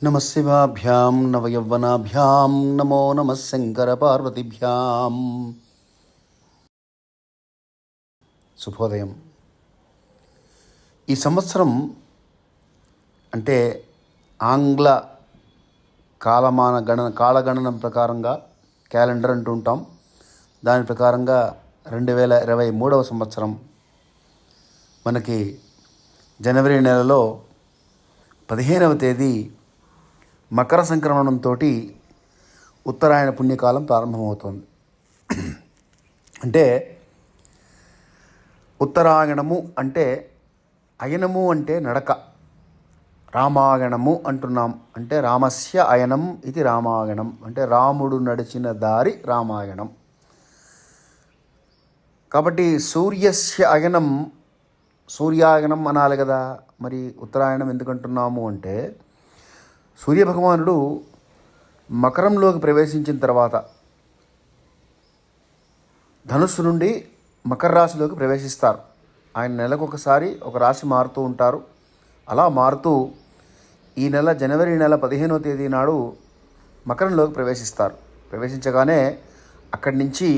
నమశివాభ్యాం నవయవ్వనాభ్యాం నమో నమః శంకరపార్వతిభ్యాం. శుభోదయం. ఈ సంవత్సరం అంటే ఆంగ్ల కాలగణన ప్రకారంగా క్యాలెండర్ అంటూ ఉంటాం. దాని ప్రకారంగా 2023 సంవత్సరం మనకి జనవరి నెలలో 15వ తేదీ మకర సంక్రమణంతో ఉత్తరాయణ పుణ్యకాలం ప్రారంభమవుతోంది. అంటే ఉత్తరాయణము అంటే అయనము అంటే నడక, రామాయణము అంటున్నాం అంటే రామస్య అయనం ఇది రామాయణం అంటే రాముడు నడిచిన దారి రామాయణం. కాబట్టి సూర్యస్య అయనం సూర్యాయనం అనాలి కదా. మరి ఉత్తరాయణం ఎందుకంటున్నాము అంటే సూర్యభగవానుడు మకరంలోకి ప్రవేశించిన తర్వాత ధనుస్సు నుండి మకర రాశిలోకి ప్రవేశిస్తారు. ఆయన నెలకొకసారి ఒక రాశి మారుతూ ఉంటారు. అలా మారుతూ ఈ నెల జనవరి నెల 15వ తేదీ నాడు మకరంలోకి ప్రవేశిస్తారు. ప్రవేశించగానే అక్కడి నుంచి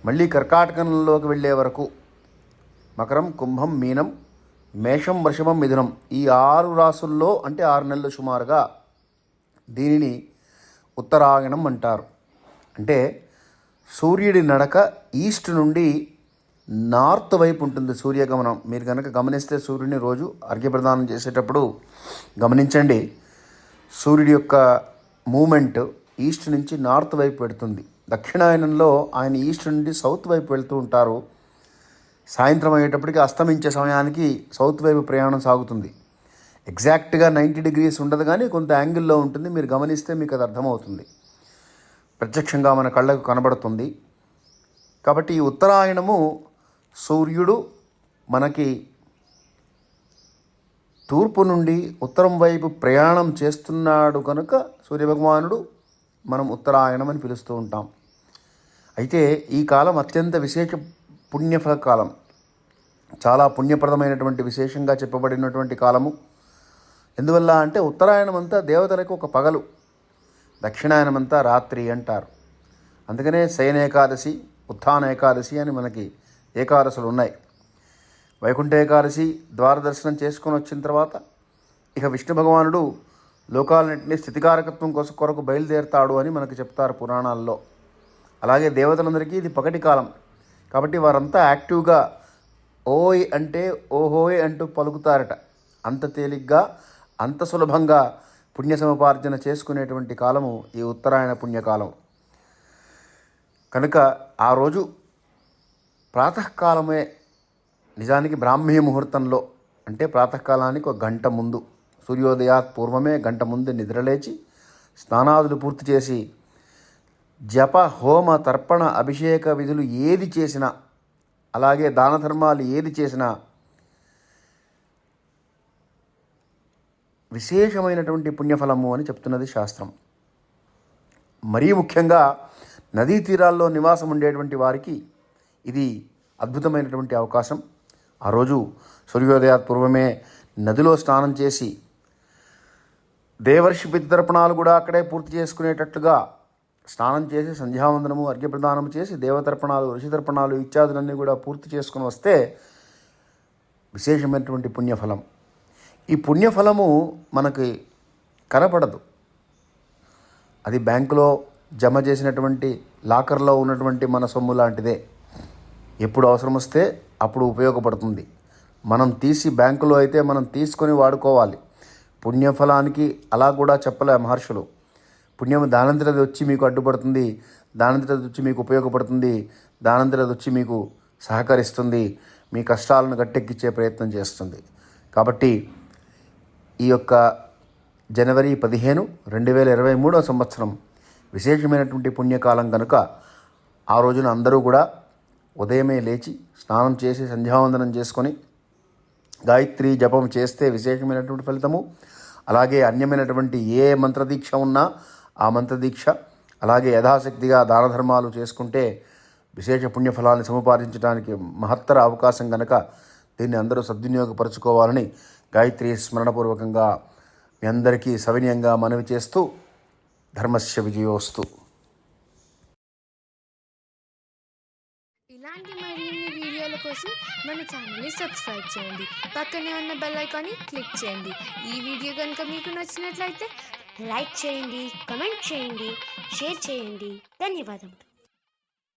మళ్ళీ కర్కాటకంలోకి వెళ్ళే వరకు మకరం, కుంభం, మీనం, మేషం, వృషభం, మిథునం ఈ 6 రాసుల్లో అంటే 6 నెలలు సుమారుగా దీనిని ఉత్తరాయణం అంటారు. అంటే సూర్యుడి నడక ఈస్ట్ నుండి నార్త్ వైపు ఉంటుంది సూర్యగమనం. మీరు కనుక గమనిస్తే సూర్యుని రోజు అర్ఘ్యప్రదానం చేసేటప్పుడు గమనించండి, సూర్యుడి యొక్క మూమెంట్ ఈస్ట్ నుంచి నార్త్ వైపు పెడుతుంది. దక్షిణాయనంలో ఆయన ఈస్ట్ నుండి సౌత్ వైపు వెళ్తూ ఉంటారు. సాయంత్రం అయ్యేటప్పటికి అస్తమించే సమయానికి సౌత్ వైపు ప్రయాణం సాగుతుంది. ఎగ్జాక్ట్గా 90 degrees ఉండదు, కానీ కొంత యాంగిల్లో ఉంటుంది. మీరు గమనిస్తే మీకు అది అర్థమవుతుంది, ప్రత్యక్షంగా మన కళ్ళకు కనబడుతుంది. కాబట్టి ఈ ఉత్తరాయణము సూర్యుడు మనకి తూర్పు నుండి ఉత్తరం వైపు ప్రయాణం చేస్తున్నాడు కనుక సూర్యభగవానుడు మనం ఉత్తరాయణం అని పిలుస్తూ ఉంటాం. అయితే ఈ కాలం అత్యంత విశేష పుణ్యఫల కాలం, చాలా పుణ్యప్రదమైనటువంటి విశేషంగా చెప్పబడినటువంటి కాలము. ఎందువల్ల అంటే ఉత్తరాయణం అంతా దేవతలకు ఒక పగలు, దక్షిణాయనం అంతా రాత్రి అంటారు. అందుకనే శయన ఏకాదశి, ఉత్థాన ఏకాదశి అని మనకి ఏకాదశులు ఉన్నాయి. వైకుంఠ ఏకాదశి ద్వారదర్శనం చేసుకొని వచ్చిన తర్వాత ఇక విష్ణు భగవానుడు లోకాలన్నింటినీ స్థితికారకత్వం కొరకు బయలుదేరుతాడు అని మనకు చెప్తారు పురాణాల్లో. అలాగే దేవతలందరికీ ఇది పగటి కాలం కాబట్టి వారంతా యాక్టివ్గా ఓయ్ అంటే ఓహోయ్ అంటూ పలుకుతారట. అంత తేలిగ్గా అంత సులభంగా పుణ్య సముపార్జన చేసుకునేటువంటి కాలము ఈ ఉత్తరాయణ పుణ్యకాలం. కనుక ఆ రోజు ప్రాతకాలమే, నిజానికి బ్రాహ్మీ ముహూర్తంలో అంటే ప్రాతకాలానికి 1 గంట ముందు, సూర్యోదయాత్ పూర్వమే 1 గంట ముందు నిద్రలేచి స్నానాదులు పూర్తి చేసి జప, హోమ, తర్పణ, అభిషేక విధులు ఏది చేసినా, అలాగే దాన ధర్మాలు ఏది చేసినా విశేషమైనటువంటి పుణ్యఫలము అని చెప్తున్నది శాస్త్రం. మరీ ముఖ్యంగా నదీ తీరాల్లో నివాసం ఉండేటువంటి వారికి ఇది అద్భుతమైనటువంటి అవకాశం. ఆ రోజు సూర్యోదయాత్ పూర్వమే నదిలో స్నానం చేసి దేవర్షి పితృతర్పణాలు కూడా అక్కడే పూర్తి చేసుకునేటట్లుగా స్నానం చేసి సంధ్యావందనము, అర్ఘ్యప్రదానము చేసి దేవతర్పణాలు, ఋషితర్పణాలు ఇత్యాదులన్నీ కూడా పూర్తి చేసుకుని వస్తే విశేషమైనటువంటి పుణ్యఫలం. ఈ పుణ్యఫలము మనకి కనపడదు. అది బ్యాంకులో జమ చేసినటువంటి లాకర్లో ఉన్నటువంటి మన సొమ్ము లాంటిదే. ఎప్పుడు అవసరం వస్తే అప్పుడు ఉపయోగపడుతుంది. మనం తీసి బ్యాంకులో అయితే మనం తీసుకొని వాడుకోవాలి. పుణ్యఫలానికి అలా కూడా చెప్పలే మహర్షులు. పుణ్యం దానంతరది వచ్చి మీకు అడ్డుపడుతుంది, దానంతరది వచ్చి మీకు ఉపయోగపడుతుంది, దానంతరది వచ్చి మీకు సహకరిస్తుంది, మీ కష్టాలను గట్టెక్కించే ప్రయత్నం చేస్తుంది. కాబట్టి ఈ యొక్క జనవరి 15, 2023 సంవత్సరం విశేషమైనటువంటి పుణ్యకాలం కనుక ఆ రోజున అందరూ కూడా ఉదయమే లేచి స్నానం చేసి సంధ్యావందనం చేసుకొని గాయత్రి జపం చేస్తే విశేషమైనటువంటి ఫలితము. అలాగే అన్యమైనటువంటి ఏ మంత్రదీక్ష ఉన్నా ఆ మంత్రదీక్ష, అలాగే యథాశక్తిగా దాన ధర్మాలు చేసుకుంటే విశేష పుణ్యఫలాన్ని సముపార్జించడానికి మహత్తర అవకాశం కనుక దీన్ని అందరూ సద్వినియోగపరచుకోవాలని గాయత్రి స్మరణపూర్వకంగా మీ అందరికీ సవినయంగా మనవి చేస్తూ ధర్మస్య విజయోస్తు. ఇలాంటి మరిన్ని వీడియోల కోసం మన ఛానల్ని సబ్స్క్రైబ్ చేయండి. పక్కనే ఉన్న బెల్ ఐకాన్ని క్లిక్ చేయండి. ఈ వీడియో కనుక మీకు నచ్చినట్లయితే లైక్ చేయండి, కమెంట్ చేయండి, షేర్ చేయండి. ధన్యవాదములు.